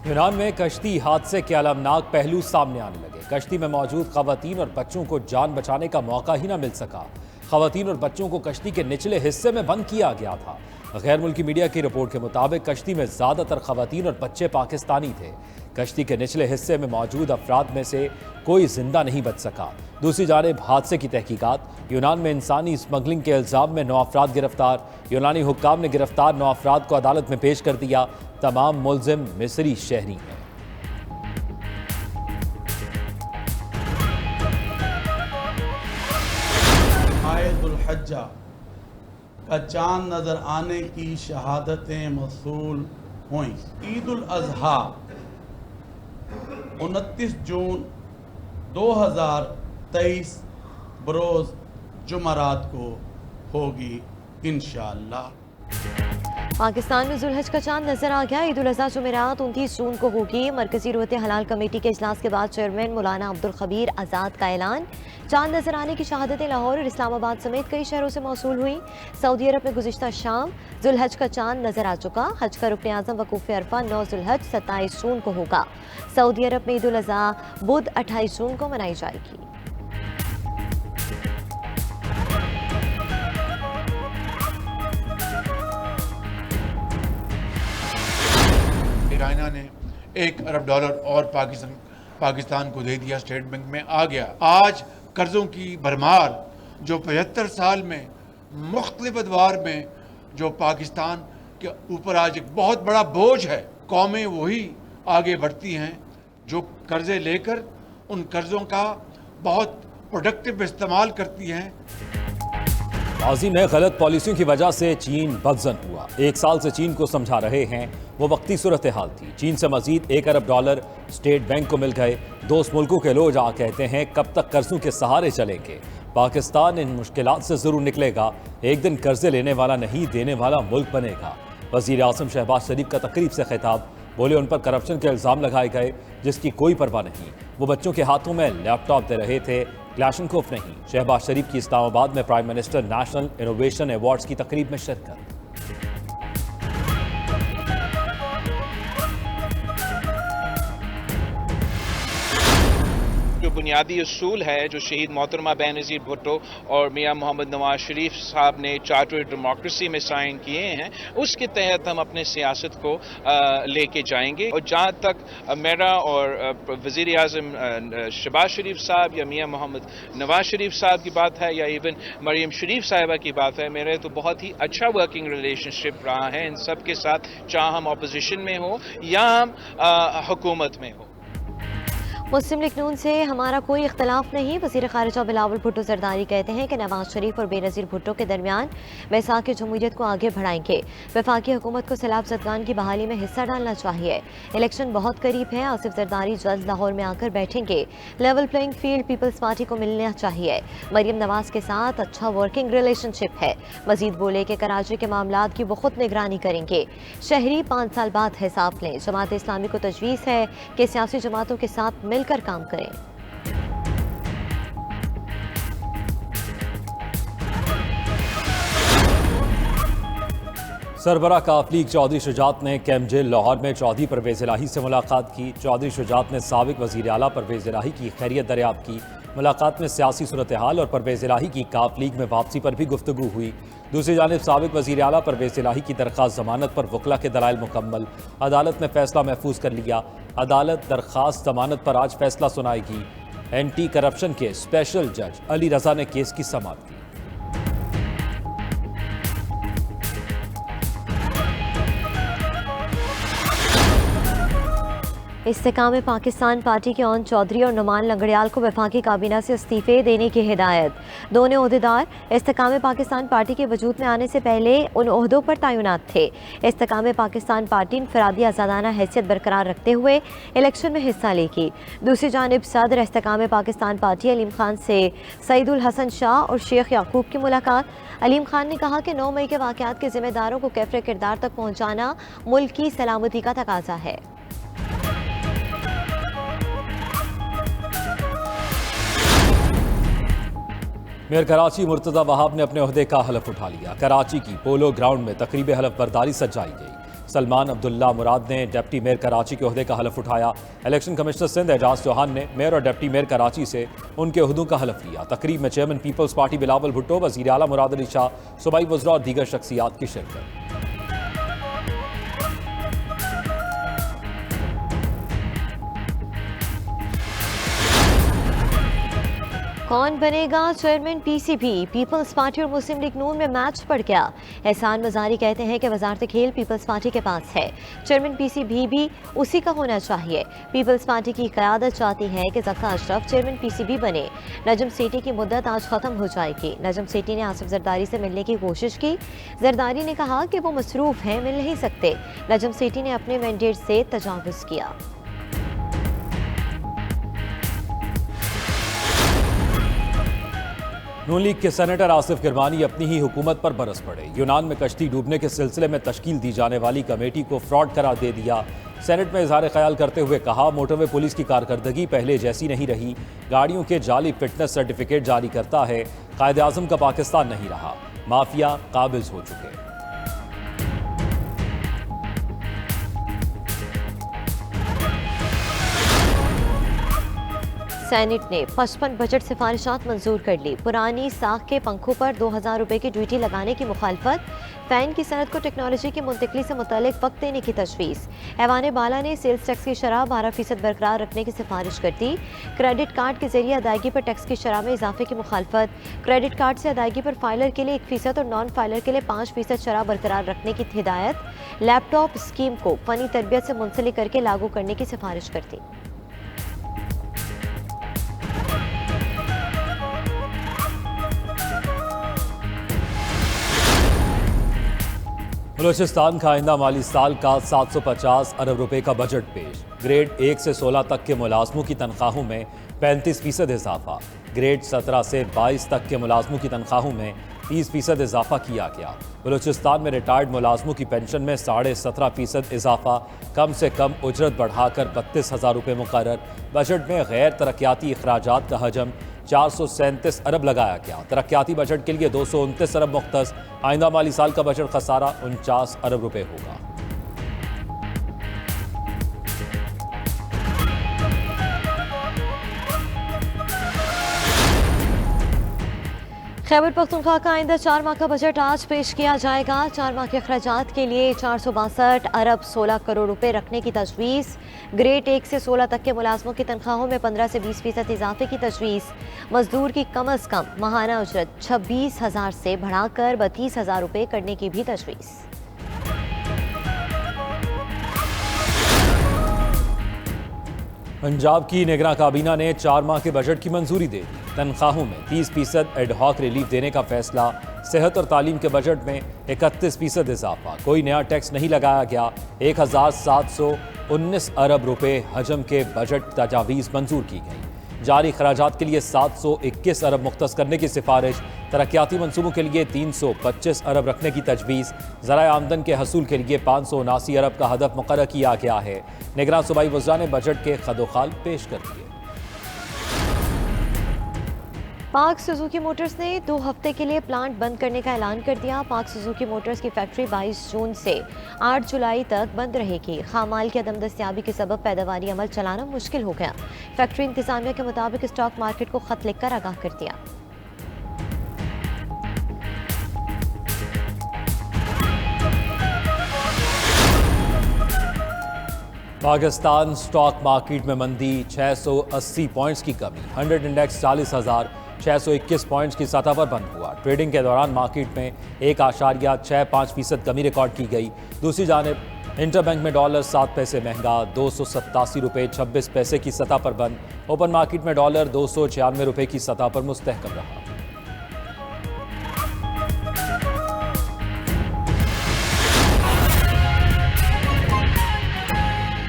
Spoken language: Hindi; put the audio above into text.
यूनान में कश्ती हादसे के अलमनाक पहलू सामने आने लगे। कश्ती में मौजूद खवातीन और बच्चों को जान बचाने का मौका ही न मिल सका। खवातीन और बच्चों को कश्ती के निचले हिस्से में बंद किया गया था। गैर मुल्की मीडिया की रिपोर्ट के मुताबिक कश्ती में ज्यादातर खवातीन और बच्चे पाकिस्तानी थे। कश्ती के निचले हिस्से में मौजूद अफराद में से कोई जिंदा नहीं बच सका। दूसरी जानिब हादसे की तहकीकात। यूनान में इंसानी स्मगलिंग के इल्जाम में 9 अफराद गिरफ्तार। यूनानी हुक्काम ने गिरफ्तार 9 अफराद को अदालत में पेश कर दिया। तमाम मुल्जिम मिस्री शहरी हैं। आयदुल हज्जा का चांद नजर आने की शहादतें मौसूल हुई। ईद उल अजहा 29 जून 2023 बरोज जुमरात को होगी इंशाअल्लाह। पाकिस्तान में जुल्हज का चांद नजर आ गया। ईद उल अज़हा जुमेरात 29 जून को होगी। मरकजी रोते हलाल कमेटी के इजलास के बाद चेयरमैन मौलाना अब्दुल खबीर आज़ाद का ऐलान। चांद नजर आने की शहादतें लाहौर और इस्लामाबाद समेत कई शहरों से मौसूल हुई। सऊदी अरब में गुज़िश्ता शाम जुल्हज का चांद नजर आ चुका। हज का रुकन आज़म वकूफ़ अरफा 9 जुल्हज 27 जून को होगा। सऊदी अरब में ईद उल अज़हा बुध 28 जून को मनाई जाएगी। चाइना ने $1 अरब और पाकिस्तान को दे दिया। स्टेट बैंक में आ गया। आज कर्जों की भरमार जो 75 साल में मुख्तलिफ अदवार में जो पाकिस्तान के ऊपर आज एक बहुत बड़ा बोझ है। कौमें वही आगे बढ़ती हैं जो कर्जे लेकर उन कर्जों का बहुत प्रोडक्टिव इस्तेमाल करती हैं। माजी में गलत पॉलिसियों की वजह से चीन बदजन हुआ। 1 साल से चीन को समझा रहे हैं वो वक्ती सूरत हाल थी। चीन से मजीद $1 अरब स्टेट बैंक को मिल गए। दोस्त मुल्कों के लोग आ कहते हैं कब तक कर्जों के सहारे चलेंगे। पाकिस्तान इन मुश्किलात से जरूर निकलेगा। एक दिन कर्जे लेने वाला नहीं देने वाला मुल्क बनेगा। वजीर आजम शहबाज शरीफ का तकरीब से खिताब। बोले उन पर करप्शन के इल्जाम लगाए गए जिसकी कोई परवाह नहीं। वो बच्चों के हाथों में लैपटॉप दे रहे थे, क्लाशनकोफ नहीं। शहबाज शरीफ की इस्लामाबाद में prime minister national innovation awards की तकरीब में शिरकत। जो बुनियादी उसूल है जो शहीद मोहतरमा बेनज़ीर भुट्टो और मियां मोहम्मद नवाज शरीफ साहब ने चार्टर डेमोक्रेसी में साइन किए हैं, उसके तहत हम अपने सियासत को लेके जाएंगे। और जहाँ तक मेरा और वज़ीर आज़म शहबाज शरीफ साहब या मियां मोहम्मद नवाज शरीफ साहब की बात है या इवन मरीम शरीफ साहिबा की बात है, मेरे तो बहुत ही अच्छा वर्किंग रिलेशनशिप रहा है इन सब के साथ, चाहे हम अपोजिशन में हो या हम हुकूमत में हो। मुस्लिम लीग नून से हमारा कोई इख्तलाफ नहीं। वज़ीर ख़ारिजा बिलावल भुट्टो ज़रदारी कहते हैं कि नवाज शरीफ और बेनज़ीर भुट्टो के दरमियान बैसाख की जमहूरियत को आगे बढ़ाएंगे। वफाकी हुकूमत को सैलाब ज़दगान की बहाली में हिस्सा डालना चाहिए। इलेक्शन बहुत करीब है। आसिफ ज़रदारी जल्द लाहौर में आकर बैठेंगे। Level playing field Peoples Party को मिलना चाहिए। मरीम नवाज के साथ अच्छा वर्किंग रिलेशनशिप है। मजीद बोले कि कराची के मामलात की वो खुद निगरानी करेंगे। शहरी 5 साल बाद हिसाब लें। जमात इस्लामी को तजवीज़ है कि सियासी जमातों के साथ मिलकर काम करें। सरबरा काफ लीग चौधरी शुजात ने कैंप जेल लाहौर में चौधरी परवेज़ इलाही से मुलाकात की। चौधरी शुजात ने साबिक वज़ीर आला परवेज़ इलाही की खैरियत दरियाफ्त की। मुलाकात में सियासी सूरत हाल और परवेज़ इलाही की काफ लीग में वापसी पर भी गुफ्तगू हुई। दूसरी जानिब साबिक वज़ीर आला परवेज़ इलाही की दरख्वास्त जमानत पर वकला के दलाइल मुकम्मल। अदालत ने फैसला महफूज कर लिया। अदालत दरख्वास्त जमानत पर आज फैसला सुनाएगी। एंटी करप्शन के स्पेशल जज अली रजा ने केस की समाअत की। इस्तेकाम पाकिस्तान पार्टी के ओन चौधरी और नुमान लंगड़ियाल को वफाकी काबीना से इस्तीफे देने की हिदायत। दोनों ओहदेदार इस्तेकाम पाकिस्तान पार्टी के वजूद में आने से पहले उन ओहदों पर तैनात थे। इस्तेकाम पाकिस्तान पार्टी इनफरादी आज़ादाना हैसियत बरकरार रखते हुए इलेक्शन में हिस्सा लेगी। दूसरी जानिब सदर इस्तेकाम पाकिस्तान पार्टी अलीम खान से सईदुल हसन शाह और शेख याकूब की मुलाकात। अलीम खान ने कहा कि 9 मई के वाक़यात के जिम्मेदारों को कैफरे किरदार तक पहुँचाना मुल्क की सलामती का तकाजा है। मेयर कराची मुर्तज़ा वहाब ने अपने ओहदे का हलफ उठा लिया। कराची की पोलो ग्राउंड में तकरीब हलफ बर्दारी सजाई गई। सलमान अब्दुल्ला मुराद ने डिप्टी मेयर कराची के ओहदे का हलफ उठाया। इलेक्शन कमिश्नर सिंध एजाज चौहान ने मेयर और डिप्टी मेयर कराची से उनके ओहदों का हलफ लिया। तकरीब में चेयरमैन पीपल्स पार्टी बिलावल भुट्टो, वज़ीर आला मुराद अली शाह, सूबाई वज़रा और दीगर शख्सियात की शिरकत। कौन बनेगा चेयरमैन पीसीबी? पीपल्स पार्टी और मुस्लिम लीग नून में मैच पड़ गया। एहसान मजारी कहते हैं कि वजारत खेल पीपल्स पार्टी के पास है, चेयरमैन पीसीबी भी उसी का होना चाहिए। पीपल्स पार्टी की क़यादत चाहती है कि ज़फ़ा अशरफ चेयरमैन पीसीबी बने। नजम सेठी की मुद्दत आज ख़त्म हो जाएगी। नजम सेठी ने आसिफ जरदारी से मिलने की कोशिश की। जरदारी ने कहा कि वो मसरूफ़ हैं, मिल नहीं सकते। नजम सेठी ने अपने मैंडेट से तजावुज़ किया। नून लीग के सेनेटर आसिफ किरमानी अपनी ही हुकूमत पर बरस पड़े। यूनान में कश्ती डूबने के सिलसिले में तश्कील दी जाने वाली कमेटी को फ्रॉड करार दे दिया। सेनेट में इजहार ख्याल करते हुए कहा, मोटरवे पुलिस की कारकर्दगी पहले जैसी नहीं रही। गाड़ियों के जाली फिटनेस सर्टिफिकेट जारी करता है। कायदे आज़म का पाकिस्तान नहीं रहा, माफिया काबिज हो चुके। सेनेट ने 55 बजट सिफारिशात मंजूर कर ली। पुरानी साख के पंखों पर 2000 रुपए की ड्यूटी लगाने की मुखालफत। फैन की सनत को टेक्नोलॉजी की मुंतकली से मुतालिक वक्त देने की तजवीज़। ऐवान बाला ने सेल्स टैक्स की शरह 12% बरकरार रखने की सिफारिश कर दी। क्रेडिट कार्ड के जरिए अदायगी पर टैक्स की शरह में इजाफे की मुखालफत। क्रेडिट कार्ड से अदायगी पर फाइलर के लिए 1% और नॉन फाइलर के लिए 5% शरह बरकरार रखने की हिदायत। लैपटॉप स्कीम को फनी तरबियत से मुंसलिक करके लागू करने की सिफारिश कर दी। बलूचिस्तान का आइंदा माली साल का 750 अरब रुपए का बजट पेश। ग्रेड 1 से 16 तक के मुलाजमों की तनख्वाहों में 35% इजाफा। ग्रेड 17 से 22 तक के मुलाजमों की तनख्वाहों में 30% इजाफा किया गया। बलूचिस्तान में रिटायर्ड मुलाजमों की पेंशन में 17.5% इजाफा। कम से कम उजरत बढ़ाकर 32,000 रुपये मुकर्रर। बजट में गैर तरक्याती अखराजात का हजम 437 अरब लगाया गया। तरक्याती बजट के लिए 229 अरब मुख्तस। आइंदा माली साल का बजट खसारा 49 अरब रुपए होगा। खैबर पख्तूनख्वा का आइंदा 4 माह का बजट आज पेश किया जाएगा। 4 माह के अखराजात के लिए 462 अरब 16 करोड़ रुपए रखने की तजवीज़। ग्रेड 1 से 16 तक के मुलाजमों की तनख्वाहों में 15 से 20% इजाफे की तजवीज़। मजदूर की कम अज़ कम माहाना उजरत 26,000 से बढ़ाकर 32,000 रुपये करने की भी तजवीज़। पंजाब की निगरां काबीना ने 4 माह के बजट की मंजूरी दे दी। तनख्वाहों में 30% एडहॉक रिलीफ देने का फैसला। सेहत और तालीम के बजट में 31% इजाफा। कोई नया टैक्स नहीं लगाया गया। 1719 अरब रुपए हजम के बजट तजावीज़ मंजूर की गई। जारी खराजात के लिए 721 अरब मुख्तस करने की सिफारिश। तरक्याती मनसूबों के लिए 325 अरब रखने की तजवीज़। ज़राए आमदन के हसूल के लिए 579 अरब का हदफ मुकर्रर किया गया है। निगरां सूबाई वज़रा ने बजट के खदोखाल पेश कर दिए। पाक सुजुकी मोटर्स ने 2 हफ्ते के लिए प्लांट बंद करने का ऐलान कर दिया। पाक सुजुकी मोटर्स की फैक्ट्री 22 जून से 8 जुलाई तक बंद रहेगी। खामाल की अदम दस्तियाबी के सबब पैदावारी अमल चलाना मुश्किल हो गया। फैक्ट्री इंतजामिया के मुताबिक स्टॉक मार्केट को खत लिखकर आगाह कर दिया। पाकिस्तान स्टॉक मार्केट में मंदी, 680 पॉइंट्स की कमी। 100 इंडेक्स 40,621 पॉइंट्स की सतह पर बंद हुआ। ट्रेडिंग के दौरान मार्केट में 1.65% कमी रिकॉर्ड की गई। दूसरी जानिब इंटरबैंक में डॉलर 7 पैसे महंगा, 287 रुपये 26 पैसे की सतह पर बंद। ओपन मार्केट में डॉलर 296 रुपये की सतह पर मुस्तहकम रहा।